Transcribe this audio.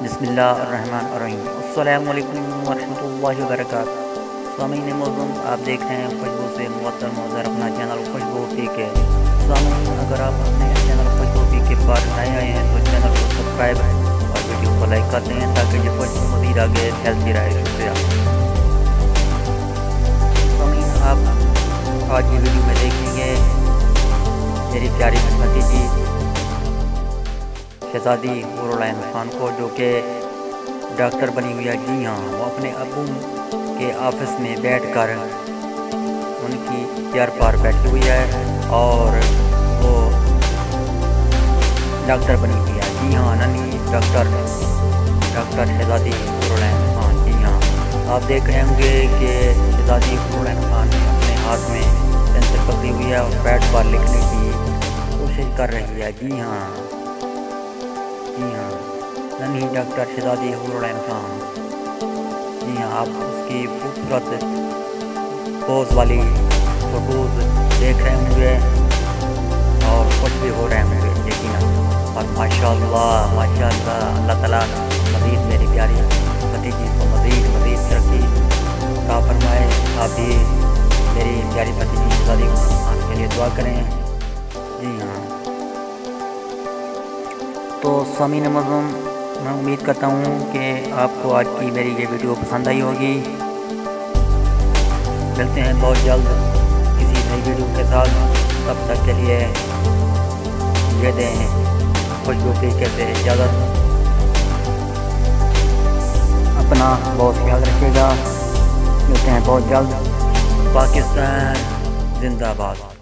بسم اللہ الرحمن الرحیم۔ السلام علیکم ورحمۃ اللہ وبرکاتہ۔ سامعین معظم، آپ دیکھ رہے ہیں خوشبو سے محتر اپنا چینل خوشبو پی کے۔ سامعین، اگر آپ اپنے چینل خوشبو پی کے پر نئے آئے ہیں تو چینل کو سبسکرائب اور ویڈیو کو لائک کر دیں تاکہ یہ خوشبو مزید آگے پھیلتی رہے۔ شکریہ۔ سامعین، آپ آج کی ویڈیو میں دیکھیں گے میری پیاری بھتیجی شہزادی حور العین خان کو، جو کہ ڈاکٹر بنی ہوئی ہے۔ جی ہاں، وہ اپنے ابو کے آفس میں بیٹھ کر ان کی چیئر پر بیٹھی ہوئی ہے اور وہ ڈاکٹر بنی ہوئی ہے۔ جی ہاں، ننھی ڈاکٹر شہزادی حور العین خان۔ جی ہاں، آپ دیکھ رہے ہوں گے کہ شہزادی حور العین خان نے اپنے ہاتھ میں پینسل پکڑی ہوئی ہے اور پیڈ پر لکھنے کی کوشش کر رہی ہے۔ جی ہاں، ننھی ڈاکٹر شہزادی حور العین خان۔ جی ہاں، آپ اس کی خوبصورت پوز والی فوٹوز دیکھ رہے ہوں گے اور خوش بھی ہو رہے ہوں گے یقیناً۔ اور ماشاء اللہ اللہ تعالیٰ مزید میری پیاری بھتیجی کو مزید ترقی عطا فرمائے۔ آپ بھی میری پیاری بھتیجی شہزادی حور العین خان کے لیے دعا کریں۔ جی ہاں، تو سامعین معظم، میں امید کرتا ہوں کہ آپ کو آج کی میری یہ ویڈیو پسند آئی ہوگی۔ ملتے ہیں بہت جلد کسی نئی ویڈیو کے ساتھ، تب تک کے لیے یہ دیں خوشبو پی کے سے اجازت۔ اپنا بہت خیال رکھیے گا۔ ملتے ہیں بہت جلد۔ پاکستان زندہ باد۔